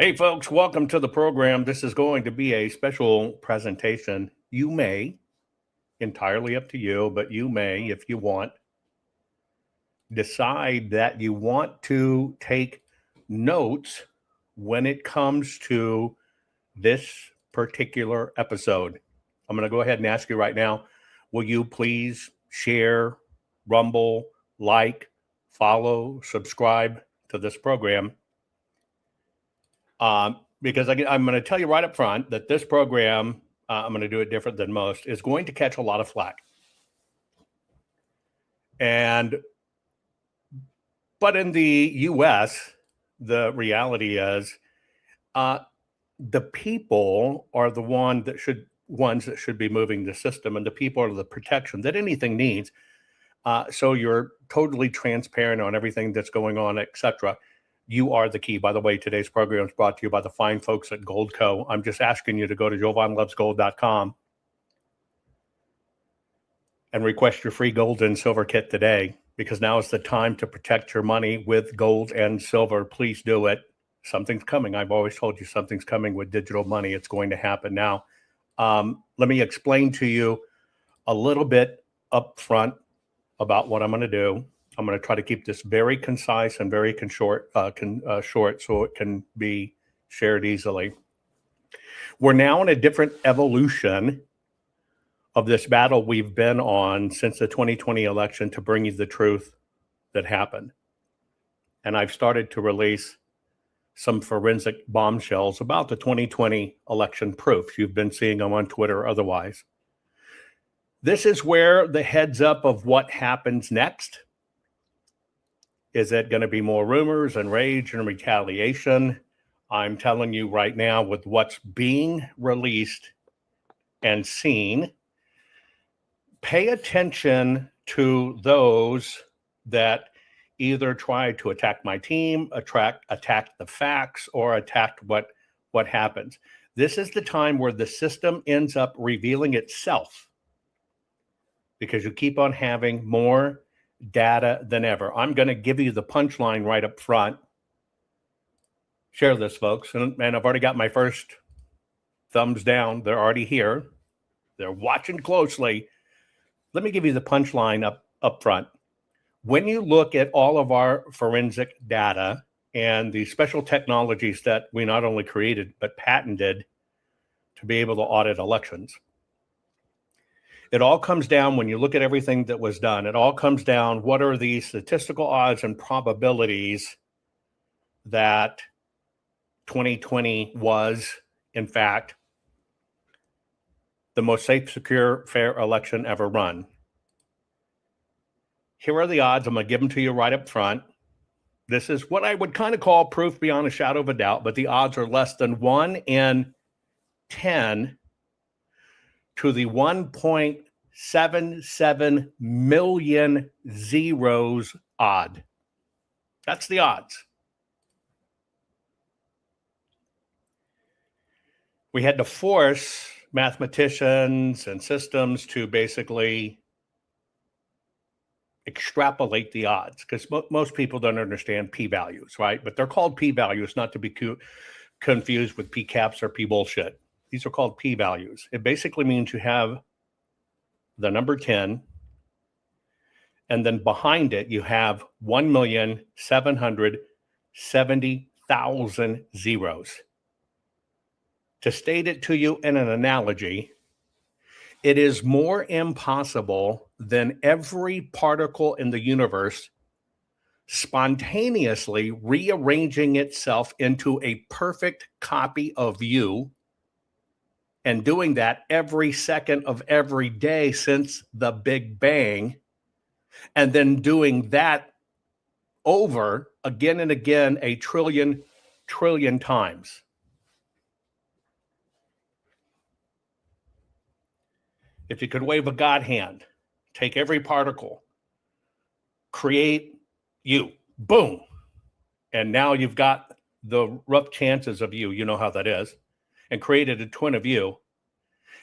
Hey, folks, welcome to the program. This is going to be a special presentation. You may, entirely up to you, but you may, if you want, decide that you want to take notes when it comes to this particular episode. I'm going to go ahead and ask you right now, will you please share, rumble, like, follow, subscribe to this program? Because I'm going to tell you right up front that this program, I'm going to do it different than most, is going to catch a lot of flack. But in the U.S., the reality is the people are the ones that should be moving the system, and the people are the protection that anything needs. So you're totally transparent on everything that's going on, etc. You are the key. By the way, today's program is brought to you by the fine folks at Gold Co. I'm just asking you to go to jovanlovesgold.com and request your free gold and silver kit today, because now is the time to protect your money with gold and silver. Please do it. Something's coming. I've always told you something's coming with digital money. It's going to happen now. Let me explain to you a little bit up front about what I'm going to do. I'm going to try to keep this very concise and very short so it can be shared easily. We're now in a different evolution of this battle we've been on since the 2020 election to bring you the truth that happened. And I've started to release some forensic bombshells about the 2020 election proofs. You've been seeing them on Twitter or otherwise. This is where the heads up of what happens next. Is it going to be more rumors and rage and retaliation? I'm telling you right now, with what's being released and seen, pay attention to those that either try to attack my team, attack the facts, or attack what happens. This is the time where the system ends up revealing itself, because you keep on having more data than ever. I'm going to give you the punchline right up front. Share this, folks. And I've already got my first thumbs down. They're already here. They're watching closely. Let me give you the punchline up front. When you look at all of our forensic data and the special technologies that we not only created, but patented to be able to audit elections, it all comes down, when you look at everything that was done, it all comes down, what are the statistical odds and probabilities that 2020 was, in fact, the most safe, secure, fair election ever run. Here are the odds. I'm going to give them to you right up front. This is what I would kind of call proof beyond a shadow of a doubt, but the odds are less than 1 in 10 to the 1.77 million zeros odd. That's the odds. We had to force mathematicians and systems to basically extrapolate the odds, because most people don't understand p-values, right? But they're called p-values, not to be confused with p-caps or p-bullshit. These are called p-values. It basically means you have the number 10, and then behind it you have 1,770,000 zeros. To state it to you in an analogy, it is more impossible than every particle in the universe spontaneously rearranging itself into a perfect copy of you, and doing that every second of every day since the Big Bang, and then doing that over again and again a trillion times. If you could wave a God hand, take every particle, create you, boom, and now you've got the rough chances of you, you know how that is, and created a twin of you,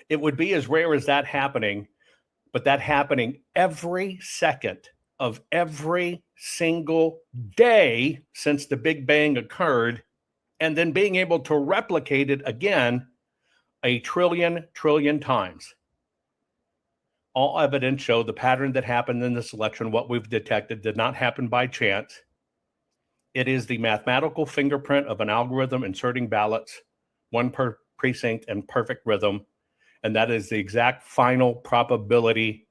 it would be as rare as that happening, but that happening every second of every single day since the Big Bang occurred and then being able to replicate it again a trillion times. All evidence show the pattern that happened in this election, what we've detected, did not happen by chance. It is the mathematical fingerprint of an algorithm inserting ballots, one per precinct, and perfect rhythm. And that is the exact final probability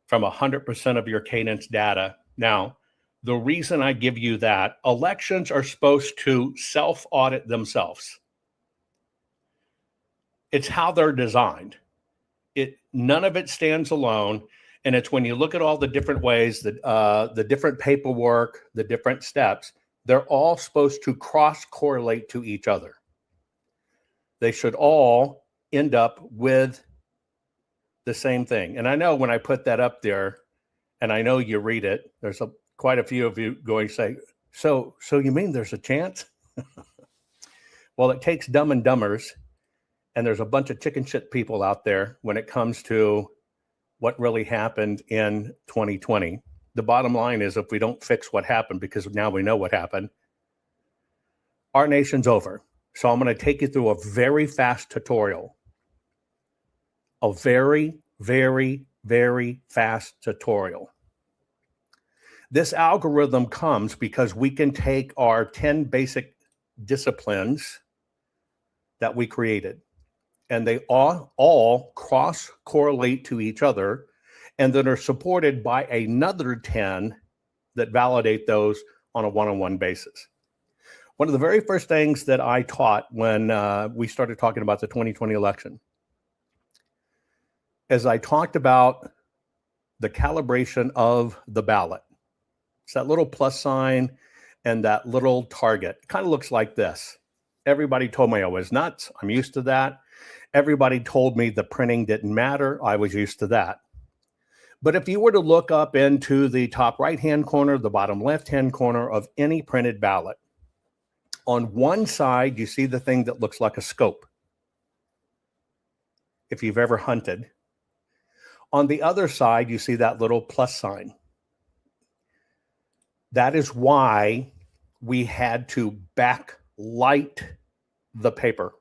from 100% of your cadence data. Now, the reason I give you that, elections are supposed to self-audit themselves. It's how they're designed. None of it stands alone. And it's when you look at all the different ways that the different paperwork, the different steps, they're all supposed to cross-correlate to each other. They should all end up with the same thing. And I know when I put that up there, and I know you read it, there's quite a few of you going to say, so you mean there's a chance? Well, it takes dumb and dumbers, and there's a bunch of chicken shit people out there when it comes to what really happened in 2020. The bottom line is, if we don't fix what happened, because now we know what happened, our nation's over. So I'm going to take you through a very fast tutorial. A very, very, very fast tutorial. This algorithm comes because we can take our 10 basic disciplines that we created, and they all cross-correlate to each other, and then are supported by another 10 that validate those on a one-on-one basis. One of the very first things that I taught when we started talking about the 2020 election, as I talked about the calibration of the ballot. It's that little plus sign and that little target. It kind of looks like this. Everybody told me I was nuts. I'm used to that. Everybody told me the printing didn't matter. I was used to that. But if you were to look up into the top right-hand corner, the bottom left-hand corner of any printed ballot, on one side, you see the thing that looks like a scope, if you've ever hunted. On the other side, you see that little plus sign. That is why we had to backlight the paper.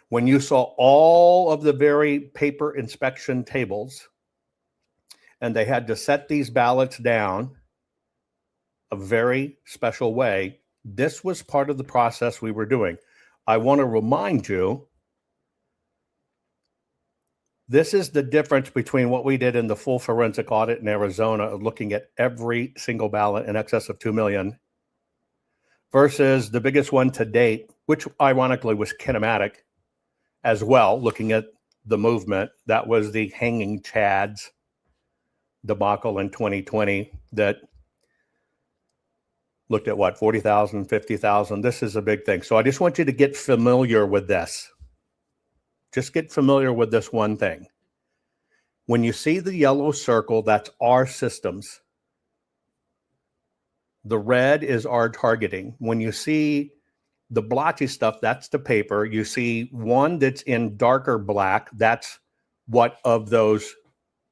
When you saw all of the very paper inspection tables, and they had to set these ballots down a very special way, this was part of the process we were doing. I want to remind you, this is the difference between what we did in the full forensic audit in Arizona, looking at every single ballot in excess of 2 million, versus the biggest one to date, which ironically was kinematic as well, looking at the movement. That was the hanging chads debacle in 2020 that looked at what, 40,000, 50,000. This is a big thing. So I just want you to get familiar with this. Just get familiar with this one thing. When you see the yellow circle, that's our systems. The red is our targeting. When you see the blotchy stuff, that's the paper. You see one that's in darker black, that's what of those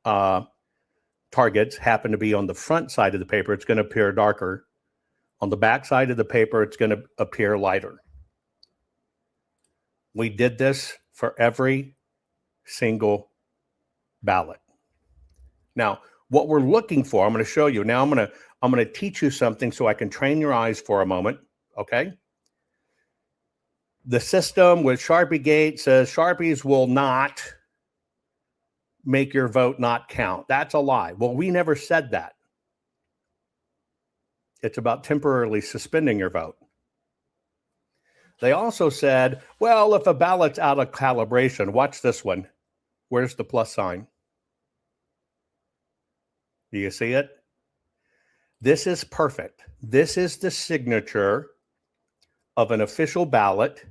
targets happen to be on the front side of the paper. It's going to appear darker. On the back side of the paper, it's going to appear lighter. We did this for every single ballot. Now, what we're looking for, I'm going to show you. Now I'm going to teach you something so I can train your eyes for a moment, okay? The system with Sharpie Gate says Sharpies will not make your vote not count. That's a lie. Well, we never said that. It's about temporarily suspending your vote. They also said, well, if a ballot's out of calibration, watch this one. Where's the plus sign? Do you see it? This is perfect. This is the signature of an official ballot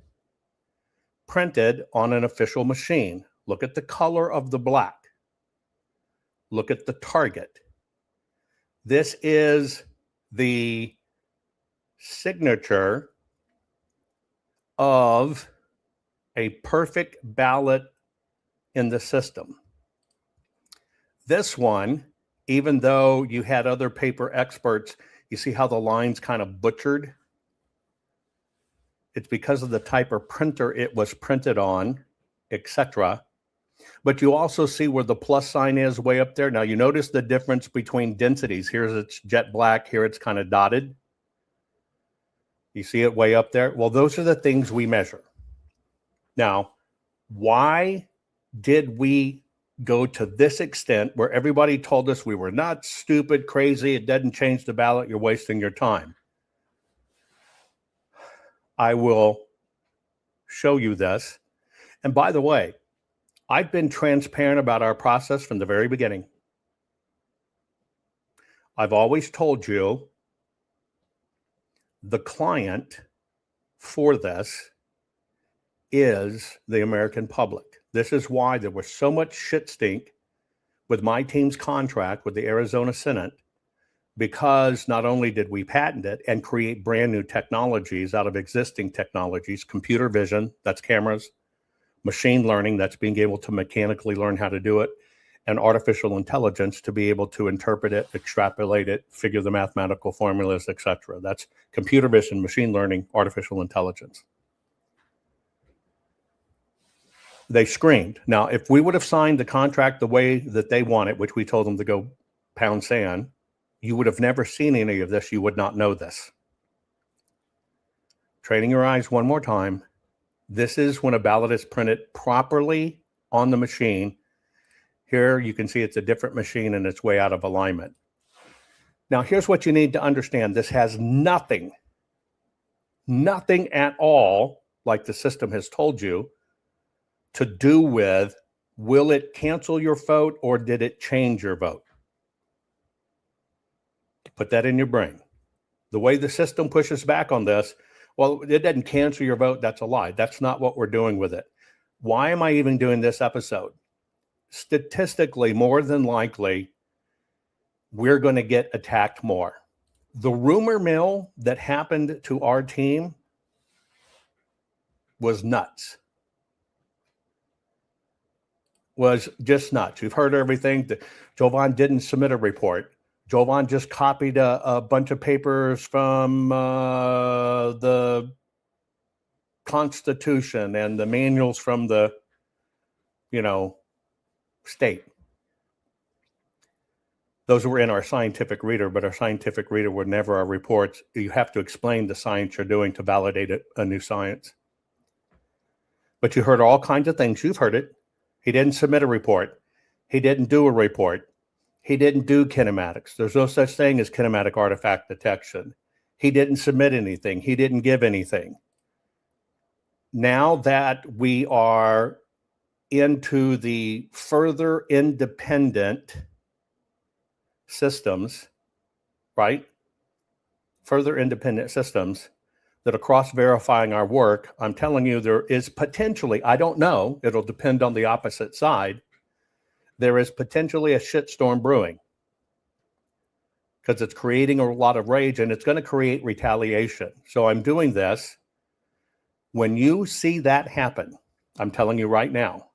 printed on an official machine. Look at the color of the black. Look at the target. This is the signature of a perfect ballot in the system. This one, even though you had other paper experts, you see how the line's kind of butchered? It's because of the type of printer it was printed on, etc. But you also see where the plus sign is way up there. Now you notice the difference between densities. Here's it's jet black, here it's kind of dotted. You see it way up there? Well, those are the things we measure. Now, why did we go to this extent where everybody told us we were nuts, stupid, crazy, it doesn't change the ballot, you're wasting your time? I will show you this. And by the way, I've been transparent about our process from the very beginning. I've always told you the client for this is the American public. This is why there was so much shit stink with my team's contract with the Arizona Senate, because not only did we patent it and create brand new technologies out of existing technologies, computer vision, that's cameras, machine learning, that's being able to mechanically learn how to do it, and artificial intelligence to be able to interpret it, extrapolate it, figure the mathematical formulas, etc. That's computer vision, machine learning, artificial intelligence. They screamed. Now, if we would have signed the contract the way that they want it, which we told them to go pound sand, you would have never seen any of this. You would not know this. Training your eyes one more time. This is when a ballot is printed properly on the machine. Here you can see it's a different machine and it's way out of alignment. Now, here's what you need to understand. This has nothing at all, like the system has told you, to do with will it cancel your vote or did it change your vote? Put that in your brain. The way the system pushes back on this, well, it doesn't cancel your vote. That's a lie. That's not what we're doing with it. Why am I even doing this episode? Statistically, more than likely, we're going to get attacked more. The rumor mill that happened to our team was nuts. Was just nuts. You've heard everything. Jovan didn't submit a report. Jovan just copied a bunch of papers from the Constitution and the manuals from the, state. Those were in our scientific reader, but our scientific reader were never our reports. You have to explain the science you're doing to validate a new science. But you heard all kinds of things. You've heard it. He didn't submit a report. He didn't do a report. He didn't do kinematics. There's no such thing as kinematic artifact detection. He didn't submit anything. He didn't give anything. Now that we are into the further independent systems, right? Further independent systems that are cross-verifying our work, I'm telling you there is potentially, I don't know, it'll depend on the opposite side, there is potentially a shitstorm brewing because it's creating a lot of rage and it's going to create retaliation. So I'm doing this. When you see that happen, I'm telling you right now,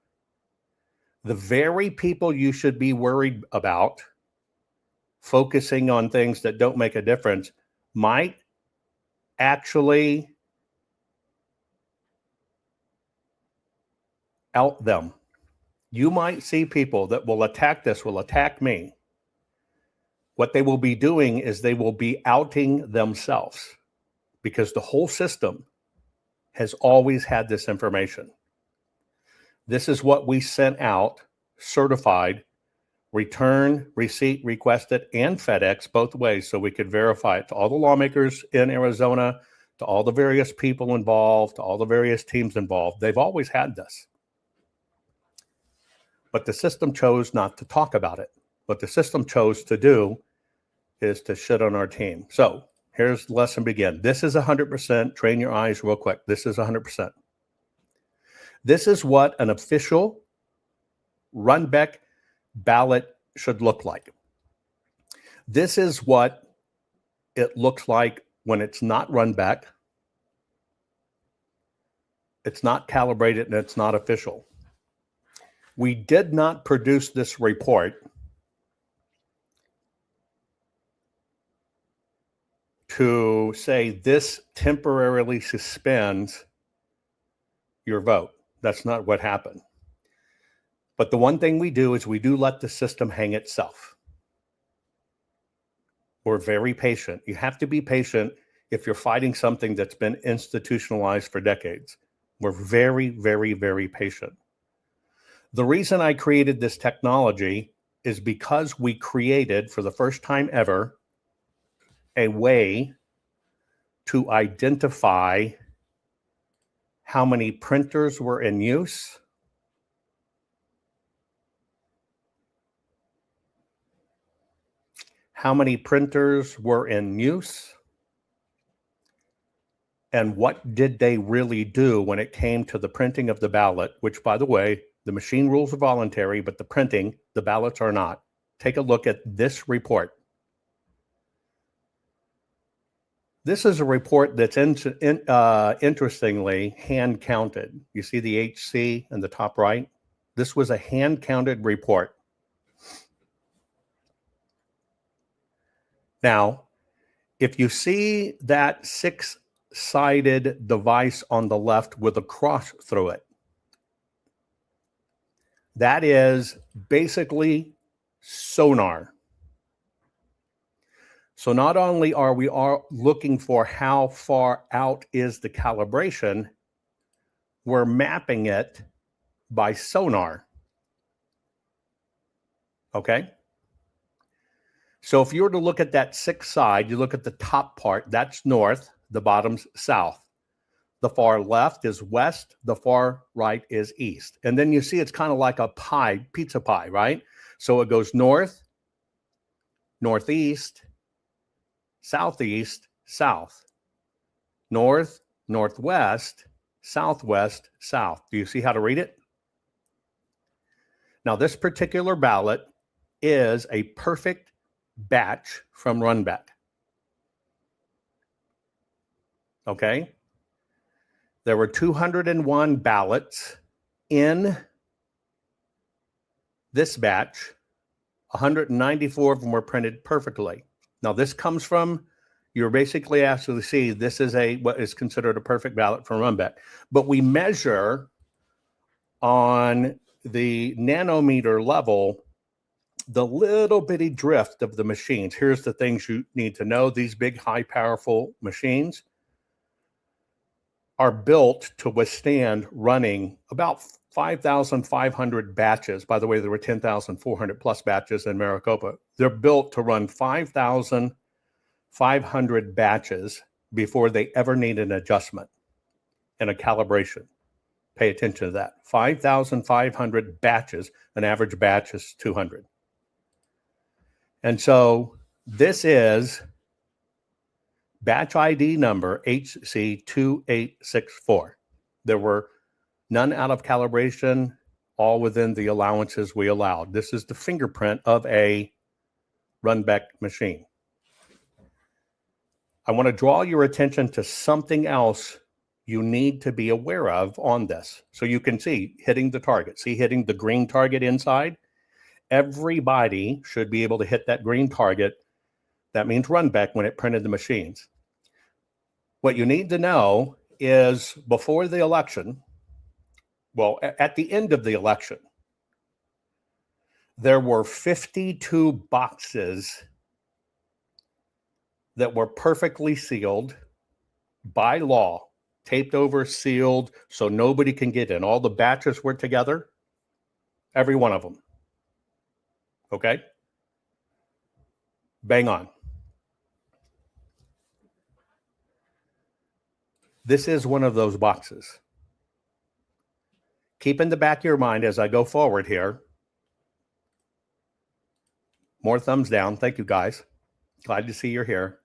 the very people you should be worried about focusing on things that don't make a difference might actually out them. You might see people that will attack this, will attack me. What they will be doing is they will be outing themselves because the whole system has always had this information. This is what we sent out, certified, return, receipt, requested, and FedEx both ways so we could verify it to all the lawmakers in Arizona, to all the various people involved, to all the various teams involved. They've always had this. But the system chose not to talk about it. What the system chose to do is to shit on our team. So here's the lesson begin. This is 100%. Train your eyes real quick. This is 100%. This is what an official Runbeck ballot should look like. This is what it looks like when it's not Runbeck, it's not calibrated, and it's not official. We did not produce this report to say this temporarily suspends your vote. That's not what happened. But the one thing we do is we do let the system hang itself. We're very patient. You have to be patient if you're fighting something that's been institutionalized for decades. We're very, very, very patient. The reason I created this technology is because we created, for the first time ever, a way to identify how many printers were in use, and what did they really do when it came to the printing of the ballot, which, by the way, the machine rules are voluntary, but the printing, the ballots are not. Take a look at this report. This is a report that's interestingly hand counted. You see the HC in the top right? This was a hand counted report. Now, if you see that six-sided device on the left with a cross through it, that is basically sonar. So not only are we looking for how far out is the calibration, we're mapping it by sonar. Okay? So if you were to look at that sixth side, you look at the top part, that's north, the bottom's south. The far left is west, the far right is east. And then you see it's kind of like a pie, pizza pie, right? So it goes north, northeast, southeast, south, north, northwest, southwest, south. Do you see how to read it? Now, this particular ballot is a perfect batch from Runback. Okay? There were 201 ballots in this batch. 194 of them were printed perfectly. Now, this comes from, you're basically asked to see, this is what is considered a perfect ballot from Runback. But we measure on the nanometer level the little bitty drift of the machines. Here's the things you need to know. These big, high, powerful machines are built to withstand running about 5,500 batches. By the way, there were 10,400 plus batches in Maricopa. They're built to run 5,500 batches before they ever need an adjustment and a calibration. Pay attention to that. 5,500 batches. An average batch is 200. And so this is batch ID number HC2864. There were none out of calibration, all within the allowances we allowed. This is the fingerprint of a Runback machine. I want to draw your attention to something else you need to be aware of on this. So you can see hitting the target. See hitting the green target inside? Everybody should be able to hit that green target. That means Runback when it printed the machines. What you need to know is before the election, well, at the end of the election, there were 52 boxes that were perfectly sealed by law, taped over, sealed, so nobody can get in. All the batches were together, every one of them. Okay? Bang on. This is one of those boxes. Keep in the back of your mind as I go forward here. More thumbs down. Thank you, guys. Glad to see you're here.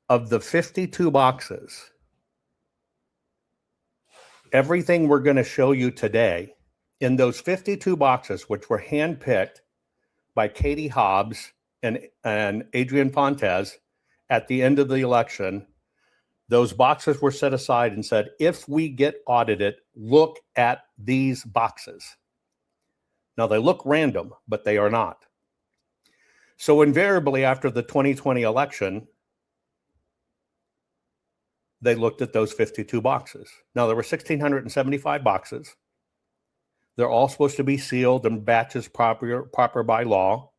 Of the 52 boxes, everything we're going to show you today, in those 52 boxes, which were handpicked by Katie Hobbs and Adrian Fontes at the end of the election, those boxes were set aside and said, if we get audited, look at these boxes. Now, they look random, but they are not. So invariably after the 2020 election, they looked at those 52 boxes. Now there were 1,675 boxes. They're all supposed to be sealed and batches proper by law.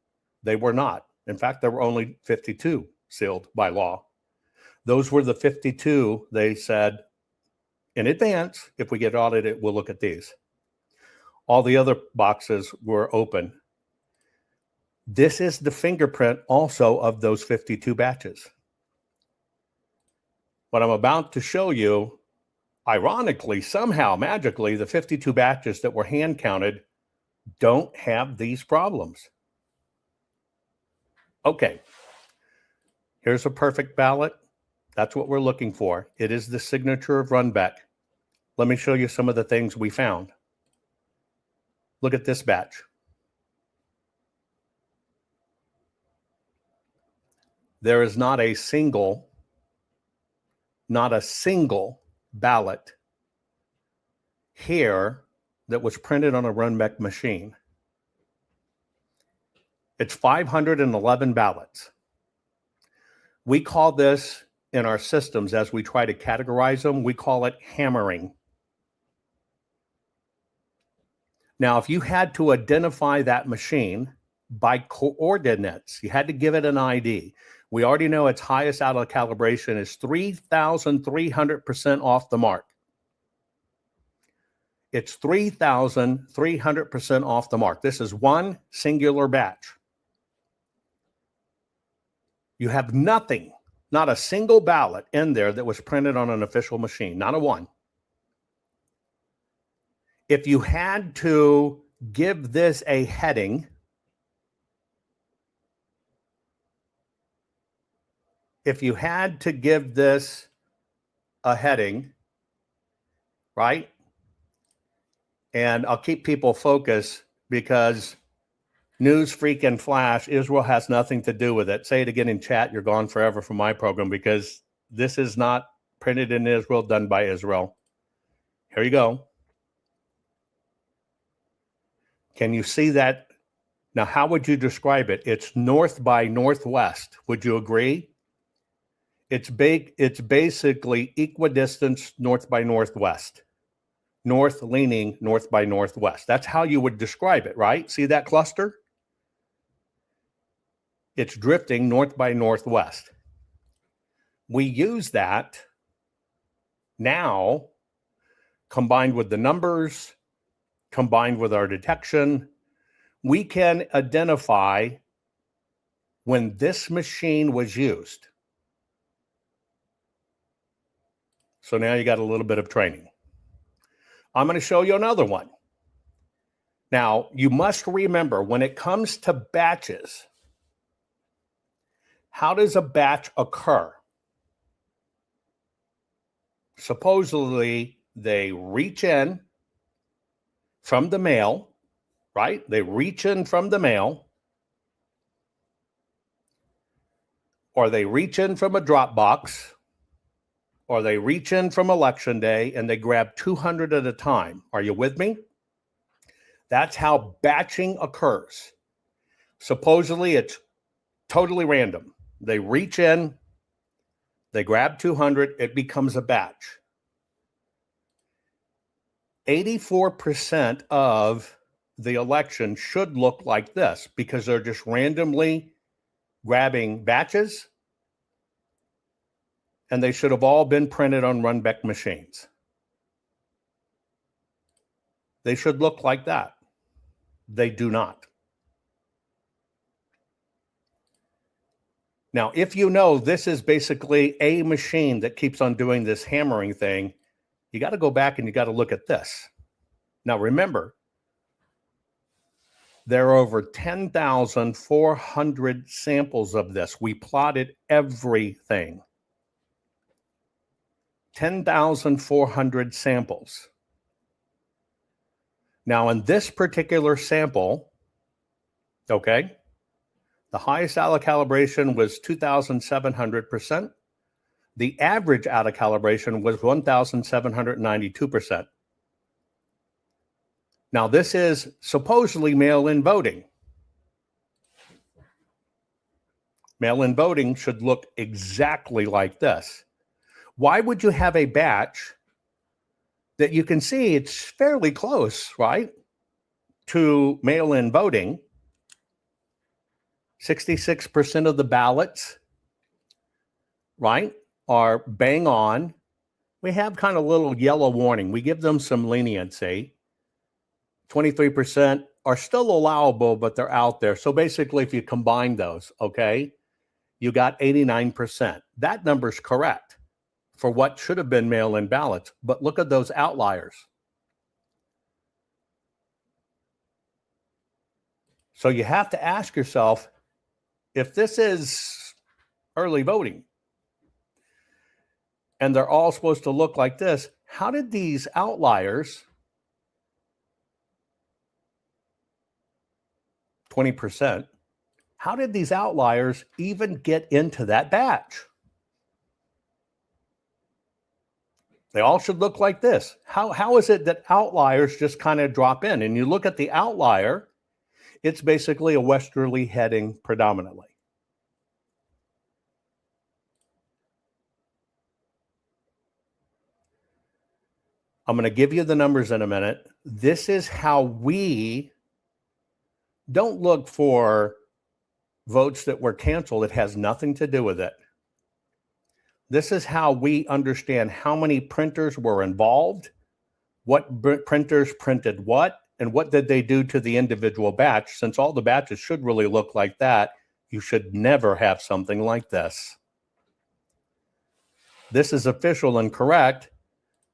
They were not. In fact, there were only 52 sealed by law. Those were the 52 they said in advance, if we get audited, we'll look at these. All the other boxes were open. This is the fingerprint also of those 52 batches. What I'm about to show you, ironically, somehow, magically, the 52 batches that were hand counted don't have these problems. Okay, here's a perfect ballot. That's what we're looking for. It is the signature of Runbeck. Let me show you some of the things we found. Look at this batch. There is not a single ballot here that was printed on a Runbeck machine. It's 511 ballots. We call this in our systems, as we try to categorize them, we call it hammering. Now, if you had to identify that machine by coordinates, you had to give it an ID. We already know its highest out of calibration is 3,300% off the mark. It's 3,300% off the mark. This is one singular batch. You have nothing, not a single ballot in there that was printed on an official machine, not a one. If you had to give this a heading, right? And I'll keep people focused because news, freak, and flash, Israel has nothing to do with it. Say it again in chat, you're gone forever from my program, because this is not printed in Israel, done by Israel. Here you go. Can you see that? Now, how would you describe it? It's north by northwest. Would you agree? It's basically equidistant north by northwest. North leaning north by northwest. That's how you would describe it, right? See that cluster? It's drifting north by northwest. We use that now, combined with the numbers, combined with our detection, we can identify when this machine was used. So now you got a little bit of training. I'm going to show you another one. Now, you must remember, when it comes to batches, how does a batch occur? Supposedly, they reach in from the mail, right? They reach in from the mail, or they reach in from a drop box, or they reach in from election day and they grab 200 at a time. Are you with me? That's how batching occurs. Supposedly, it's totally random. They reach in, they grab 200, it becomes a batch. 84% of the election should look like this, because they're just randomly grabbing batches, and they should have all been printed on Runbeck machines. They should look like that. They do not. Now, if you know this is basically a machine that keeps on doing this hammering thing, you got to go back and you got to look at this. Now, remember, there are over 10,400 samples of this. We plotted everything. 10,400 samples. Now, in this particular sample, okay, the highest out of calibration was 2,700%. The average out of calibration was 1,792%. Now, this is supposedly mail-in voting. Mail-in voting should look exactly like this. Why would you have a batch that you can see it's fairly close, right, to mail-in voting? 66% of the ballots, right, are bang on. We have kind of a little yellow warning. We give them some leniency. 23% are still allowable, but they're out there. So basically, if you combine those, okay, you got 89%. That number's correct for what should have been mail-in ballots. But look at those outliers. So you have to ask yourself, if this is early voting and they're all supposed to look like this, how did these outliers, 20%, how did these outliers even get into that batch? They all should look like this. How is it that outliers just kind of drop in? And you look at the outlier, it's basically a westerly heading predominantly. I'm going to give you the numbers in a minute. This is how we don't look for votes that were canceled. It has nothing to do with it. This is how we understand how many printers were involved, what printers printed what, and what did they do to the individual batch. Since all the batches should really look like that, you should never have something like this. This is official and correct.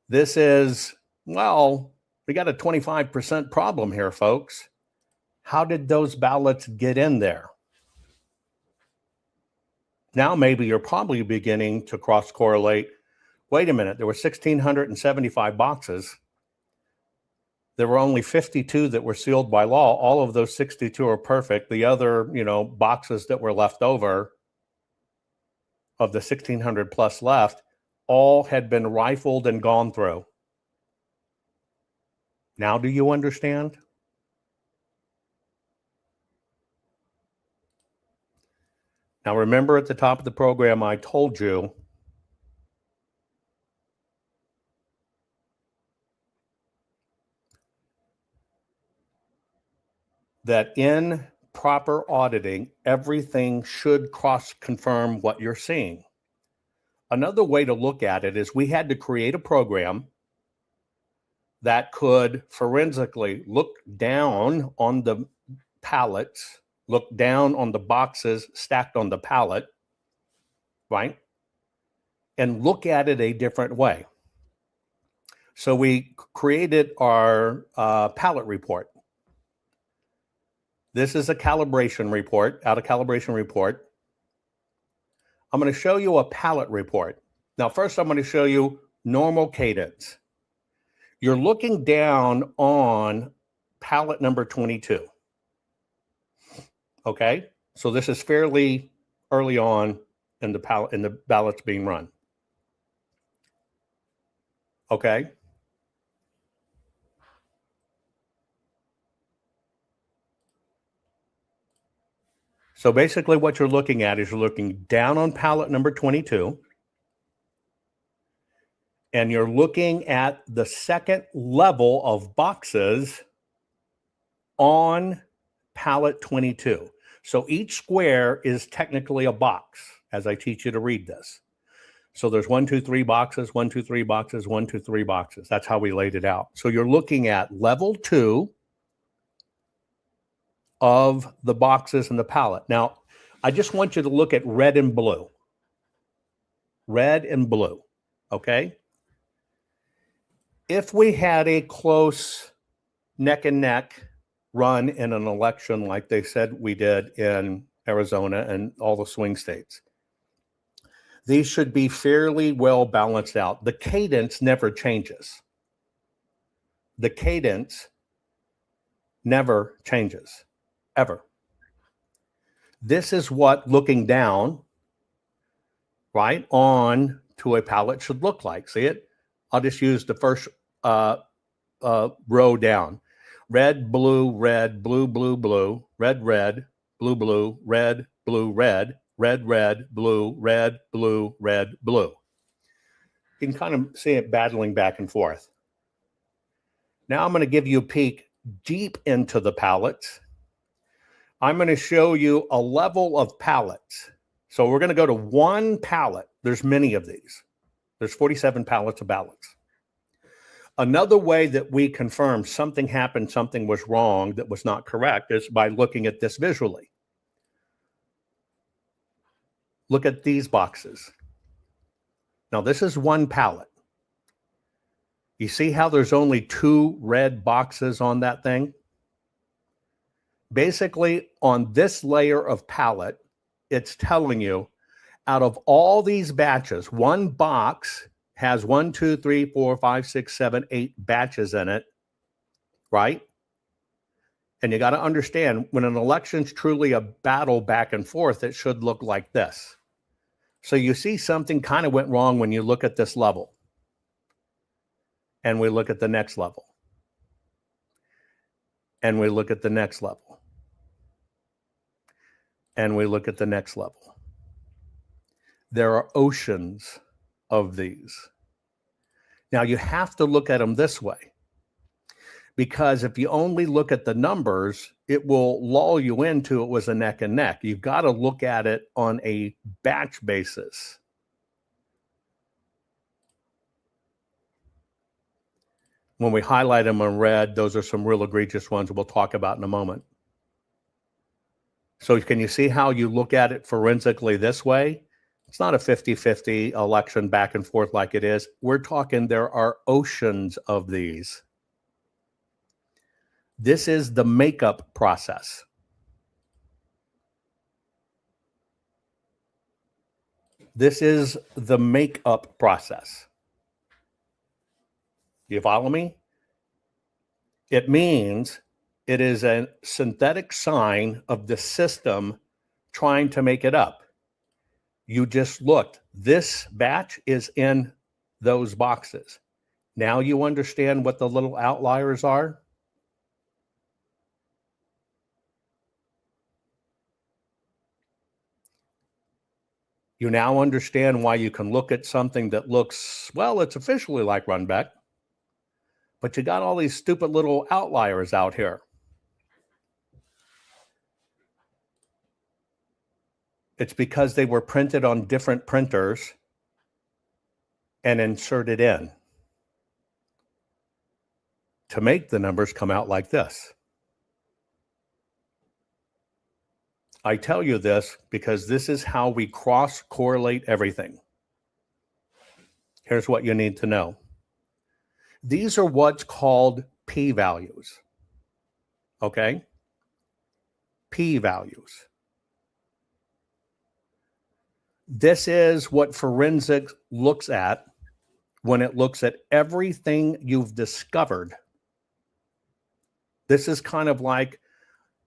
This is, well, we got a 25% problem here, folks. How did those ballots get in there? Now maybe you're probably beginning to cross-correlate. Wait a minute, there were 1,675 boxes. There were only 52 that were sealed by law. All of those 62 are perfect. The other, boxes that were left over of the 1,600 plus left, all had been rifled and gone through. Now do you understand? Now remember at the top of the program I told you that in proper auditing, everything should cross-confirm what you're seeing. Another way to look at it is we had to create a program that could forensically look down on the pallets, look down on the boxes stacked on the pallet, right? And look at it a different way. So we created our pallet report. This is a calibration report, out of calibration report. I'm going to show you a pallet report. Now, first, I'm going to show you normal cadence. You're looking down on pallet number 22. Okay, so this is fairly early on in the ballots being run. Okay. So basically what you're looking at is you're looking down on pallet number 22, and you're looking at the second level of boxes on pallet 22. So each square is technically a box, as I teach you to read this. So there's 1, 2, 3 boxes, 1, 2, 3 boxes, 1, 2, 3 boxes. That's how we laid it out. So you're looking at level 2 of the boxes in the pallet. Now, I just want you to look at red and blue. Red and blue, okay? If we had a close neck and neck run in an election like they said we did in Arizona and all the swing states, these should be fairly well balanced out. The cadence never changes. The cadence never changes, ever. This is what looking down, right, on to a pallet should look like. See it? I'll just use the first row down. Red, blue, red, blue, blue, blue, red, red, blue, blue, red, blue, red, red, red, blue, red, blue, red, blue. You can kind of see it battling back and forth. Now I'm going to give you a peek deep into the palettes. I'm going to show you a level of palettes. So we're going to go to one palette. There's many of these. There's 47 palettes of ballots. Another way that we confirm something happened, something was wrong, that was not correct, is by looking at this visually. Look at these boxes. Now, this is one palette. You see how there's only 2 red boxes on that thing? Basically, on this layer of palette, it's telling you out of all these batches, one box has 1, 2, 3, 4, 5, 6, 7, 8 batches in it, right? And you got to understand, when an election's truly a battle back and forth, it should look like this. So you see something kind of went wrong when you look at this level. And we look at the next level. And we look at the next level. And we look at the next level. There are oceans of these. Now you have to look at them this way, because if you only look at the numbers, it will lull you into it was a neck and neck. You've got to look at it on a batch basis. When we highlight them in red, those are some real egregious ones we'll talk about in a moment. So can you see how you look at it forensically this way? It's not a 50-50 election back and forth like it is. We're talking there are oceans of these. This is the makeup process. This is the makeup process. You follow me? It means it is a synthetic sign of the system trying to make it up. You just looked. This batch is in those boxes. Now you understand what the little outliers are? You now understand why you can look at something that looks, well, it's officially like Runbeck, but you got all these stupid little outliers out here. It's because they were printed on different printers and inserted in to make the numbers come out like this. I tell you this because this is how we cross-correlate everything. Here's what you need to know. These are what's called p-values. Okay? P-values. This is what forensics looks at when it looks at everything you've discovered. This is kind of like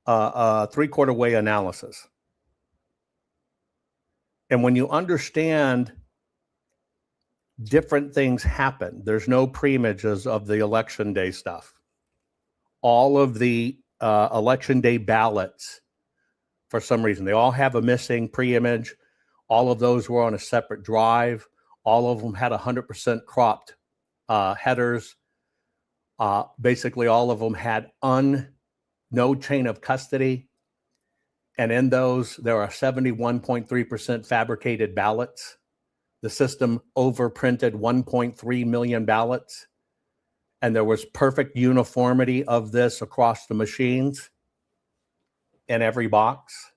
a three-quarter way analysis. And when you understand different things happen, there's no pre-images of the election day stuff. All of the election day ballots, for some reason, they all have a missing pre-image. All of those were on a separate drive. All of them had 100% cropped headers. Basically, all of them had no chain of custody. And in those, there are 71.3% fabricated ballots. The system overprinted 1.3 million ballots. And there was perfect uniformity of this across the machines in every box.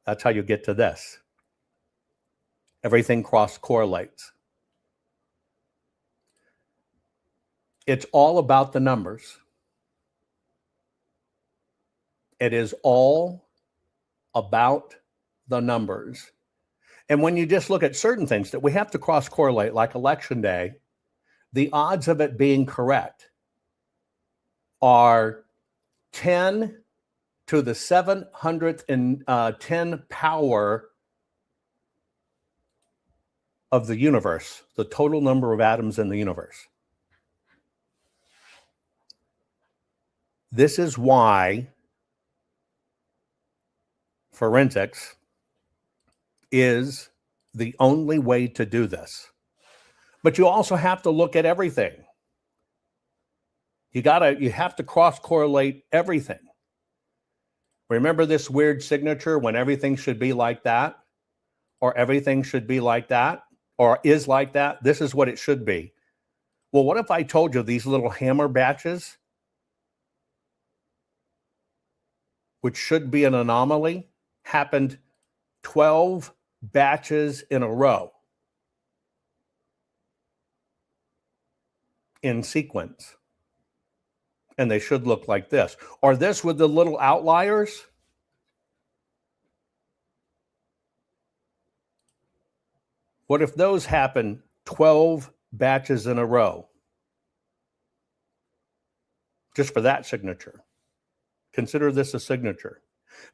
That's how you get to this. Everything cross-correlates. It's all about the numbers. It is all about the numbers. And when you just look at certain things that we have to cross-correlate, like election day, the odds of it being correct are 10 to the 710 power of the universe, the total number of atoms in the universe. This is why forensics is the only way to do this. But you also have to look at everything. You have to cross-correlate everything. Remember this weird signature when everything should be like that, or everything should be like that, or is like that? This is what it should be. Well, what if I told you these little hammer batches, which should be an anomaly, happened 12 batches in a row in sequence? And they should look like this. Or this with the little outliers. What if those happen 12 batches in a row? Just for that signature. Consider this a signature.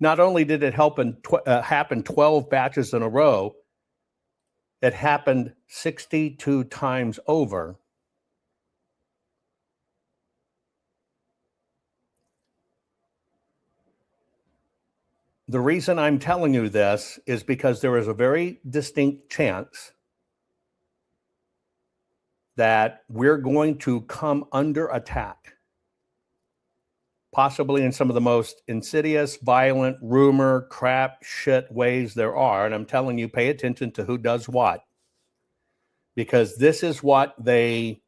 Not only did it happen 12 batches in a row, it happened 62 times over. The reason I'm telling you this is because there is a very distinct chance that we're going to come under attack, possibly in some of the most insidious, violent, rumor, crap, shit ways there are. And I'm telling you, pay attention to who does what, because this is what they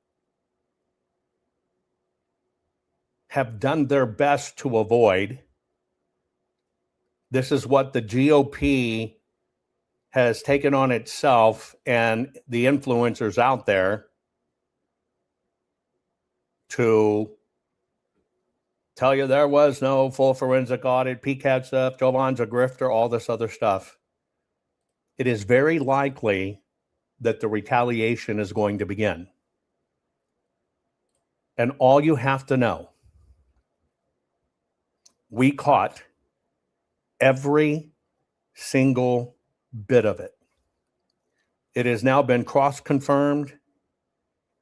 have done their best to avoid. This is what the GOP has taken on itself and the influencers out there to tell you there was no full forensic audit, PCAT stuff, Jovan's a grifter, all this other stuff. It is very likely that the retaliation is going to begin. And all you have to know, we caught every single bit of it. It has now been cross-confirmed,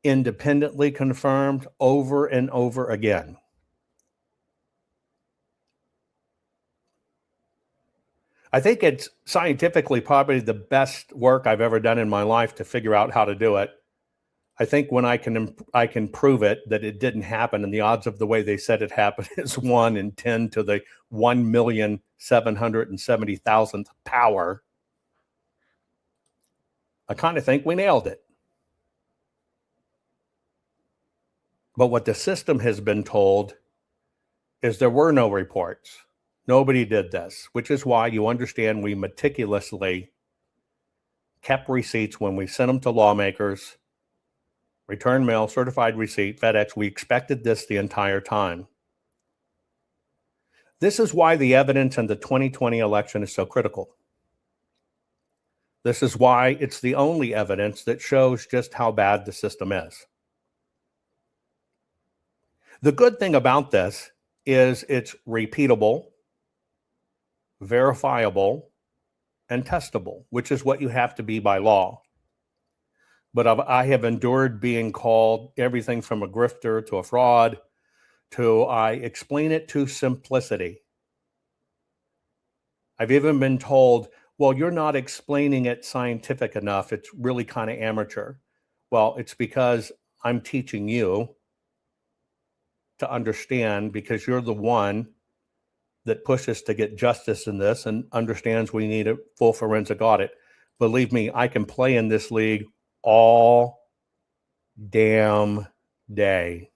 independently confirmed over and over again. I think it's scientifically probably the best work I've ever done in my life to figure out how to do it. I think when I can prove it that it didn't happen, and the odds of the way they said it happened is 1 in 10 to the 1,770,000th power. I kind of think we nailed it. But what the system has been told is there were no reports. Nobody did this, which is why you understand we meticulously kept receipts when we sent them to lawmakers, return mail, certified receipt, FedEx. We expected this the entire time. This is why the evidence in the 2020 election is so critical. This is why it's the only evidence that shows just how bad the system is. The good thing about this is it's repeatable, verifiable, and testable, which is what you have to be by law. But I have endured being called everything from a grifter to a fraud to I explain it to simplicity. I've even been told, well, you're not explaining it scientific enough. It's really kind of amateur. Well, it's because I'm teaching you to understand, because you're the one that pushes to get justice in this and understands we need a full forensic audit. Believe me, I can play in this league all damn day.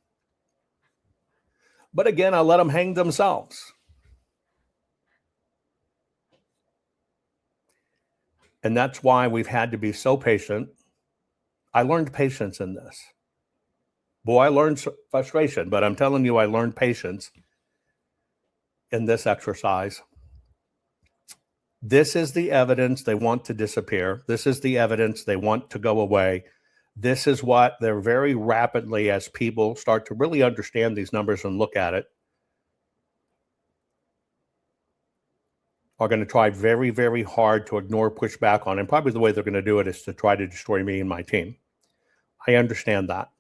But again, I let them hang themselves. And that's why we've had to be so patient. I learned patience in this. Boy, I learned frustration, but I'm telling you, I learned patience in this exercise. This is the evidence they want to disappear. This is the evidence they want to go away. This is what they're very rapidly, as people start to really understand these numbers and look at it, are going to try very, very hard to ignore, push back on. And probably the way they're going to do it is to try to destroy me and my team. I understand that.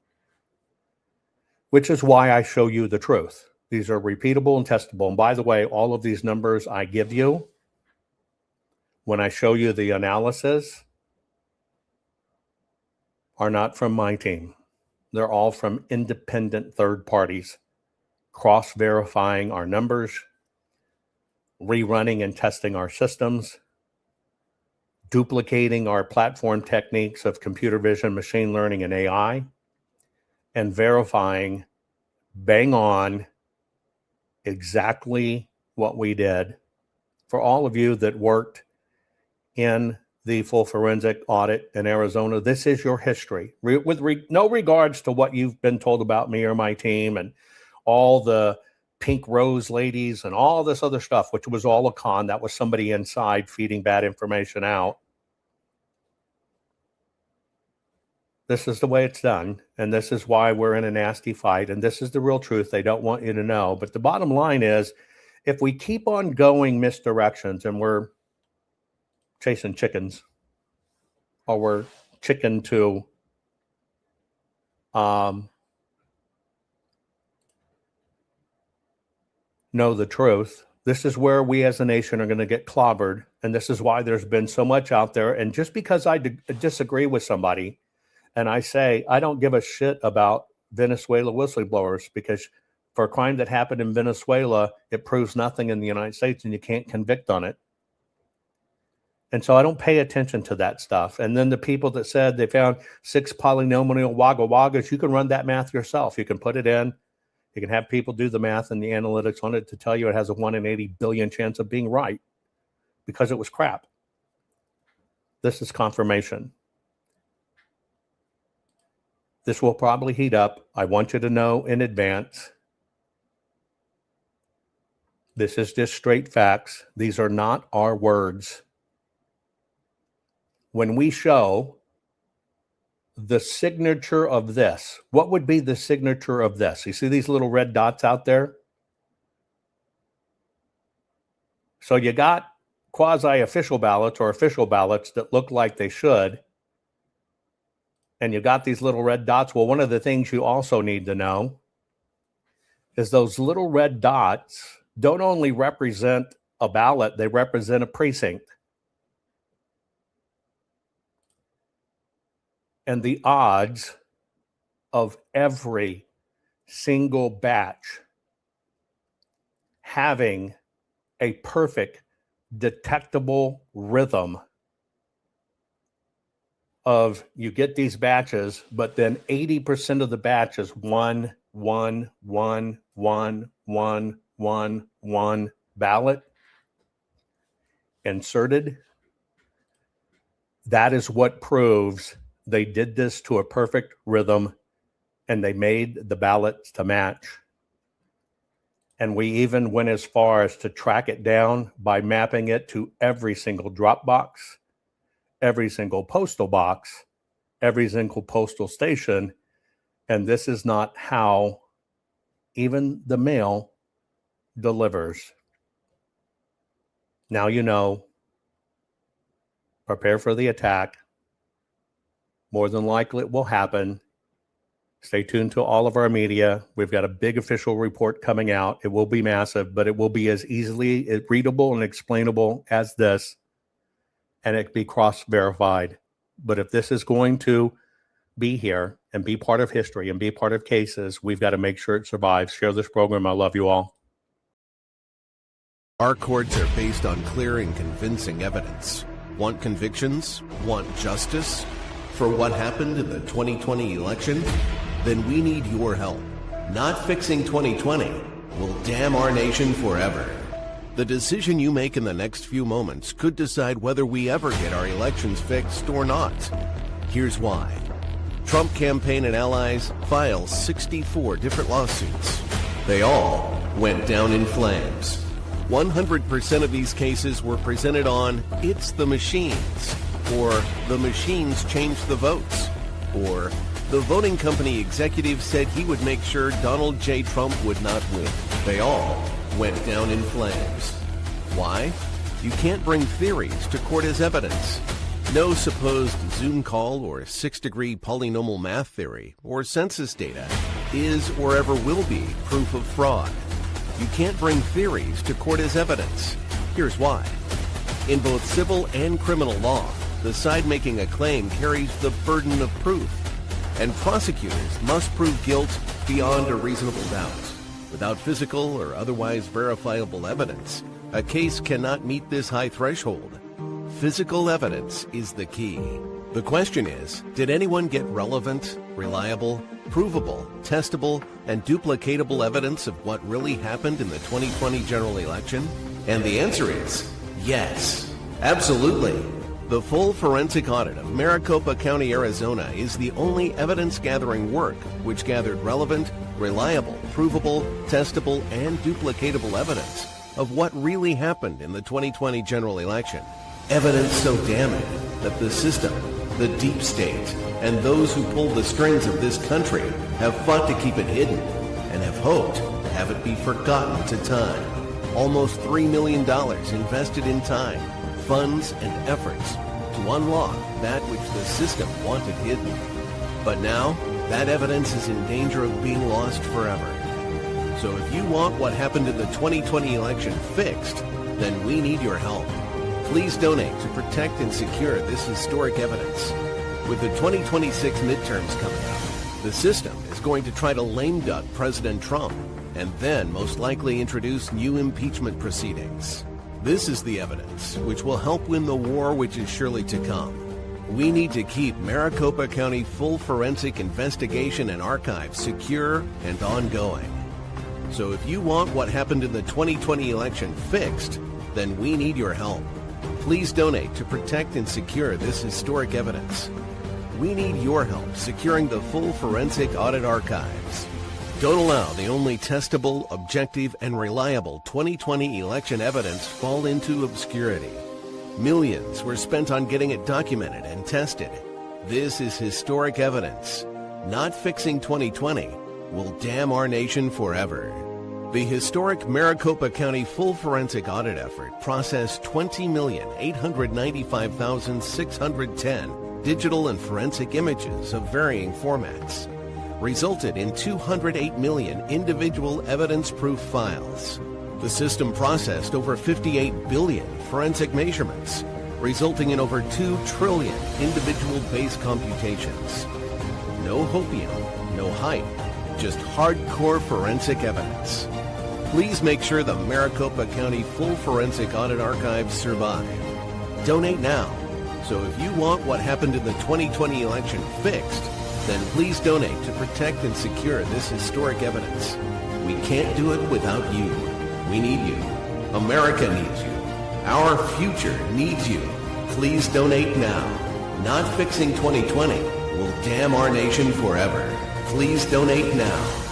Which is why I show you the truth. These are repeatable and testable. And by the way, all of these numbers I give you, when I show you the analysis, are not from my team. They're all from independent third parties, cross-verifying our numbers, rerunning and testing our systems, duplicating our platform techniques of computer vision, machine learning, and AI, and verifying bang on exactly what we did. For all of you that worked in the full forensic audit in Arizona, this is your history. With no regards to what you've been told about me or my team and all the pink rose ladies and all this other stuff, which was all a con. That was somebody inside feeding bad information out. This is the way it's done, and this is why we're in a nasty fight, and this is the real truth they don't want you to know. But the bottom line is, if we keep on going misdirections and we're chasing chickens, or we're chicken to know the truth, this is where we as a nation are going to get clobbered, and this is why there's been so much out there. And just because I disagree with somebody, and I say I don't give a shit about Venezuela whistleblowers, because for a crime that happened in Venezuela, it proves nothing in the United States, and you can't convict on it. And so I don't pay attention to that stuff. And then the people that said they found 6 polynomial wagga waggas, you can run that math yourself. You can put it in. You can have people do the math and the analytics on it to tell you it has a 1 in 80 billion chance of being right, because it was crap. This is confirmation. This will probably heat up. I want you to know in advance. This is just straight facts. These are not our words. When we show the signature of this, what would be the signature of this? You see these little red dots out there? So you got quasi-official ballots or official ballots that look like they should, and you got these little red dots. Well, one of the things you also need to know is those little red dots don't only represent a ballot, they represent a precinct. And the odds of every single batch having a perfect detectable rhythm of, you get these batches, but then 80% of the batches, 1, 1, 1, 1, 1, 1, 1 ballot inserted. That is what proves they did this to a perfect rhythm, and they made the ballots to match. And we even went as far as to track it down by mapping it to every single drop box, every single postal box, every single postal station. And this is not how even the mail delivers. Now you know. Prepare for the attack. More than likely it will happen. Stay tuned to all of our media. We've got a big official report coming out. It will be massive, but it will be as easily readable and explainable as this, and it can be cross-verified. But if this is going to be here and be part of history and be part of cases, we've got to make sure it survives. Share this program. I love you all. Our courts are based on clear and convincing evidence. Want convictions? Want justice? For what happened in the 2020 election? Then we need your help. Not fixing 2020 will damn our nation forever. The decision you make in the next few moments could decide whether we ever get our elections fixed or not. Here's why. Trump campaign and allies filed 64 different lawsuits. They all went down in flames. 100% of these cases were presented on "It's the machines," or "The machines changed the votes," or "The voting company executive said he would make sure Donald J. Trump would not win." They all went down in flames. Why? You can't bring theories to court as evidence. No supposed Zoom call or 6-degree polynomial math theory or census data is or ever will be proof of fraud. You can't bring theories to court as evidence. Here's why. In both civil and criminal law, the side making a claim carries the burden of proof, and prosecutors must prove guilt beyond a reasonable doubt. Without physical or otherwise verifiable evidence, a case cannot meet this high threshold. Physical evidence is the key. The question is, did anyone get relevant, reliable, provable, testable, and duplicatable evidence of what really happened in the 2020 general election? And the answer is yes, absolutely. The full forensic audit of Maricopa County, Arizona is the only evidence-gathering work which gathered relevant, reliable, provable, testable, and duplicatable evidence of what really happened in the 2020 general election. Evidence so damning that the system, the deep state, and those who pull the strings of this country have fought to keep it hidden and have hoped to have it be forgotten to time. Almost $3 million invested in time, funds, and efforts to unlock that which the system wanted hidden. But now, that evidence is in danger of being lost forever. So if you want what happened in the 2020 election fixed, then we need your help. Please donate to protect and secure this historic evidence. With the 2026 midterms coming up, the system is going to try to lame duck President Trump and then most likely introduce new impeachment proceedings. This is the evidence which will help win the war which is surely to come. We need to keep Maricopa County full forensic investigation and archive secure and ongoing. So if you want what happened in the 2020 election fixed, then we need your help. Please donate to protect and secure this historic evidence. We need your help securing the full forensic audit archives. Don't allow the only testable, objective, and reliable 2020 election evidence fall into obscurity. Millions were spent on getting it documented and tested. This is historic evidence. Not fixing 2020 will damn our nation forever. The historic Maricopa County full forensic audit effort processed 20,895,610 digital and forensic images of varying formats, resulted in 208 million individual evidence-proof files. The system processed over 58 billion forensic measurements, resulting in over 2 trillion individual base computations. No hopium, no hype, just hardcore forensic evidence. Please make sure the Maricopa County full forensic audit archives survive. Donate now. So if you want what happened in the 2020 election fixed, then please donate to protect and secure this historic evidence. We can't do it without you. We need you. America needs you. Our future needs you. Please donate now. Not fixing 2020 will damn our nation forever. Please donate now.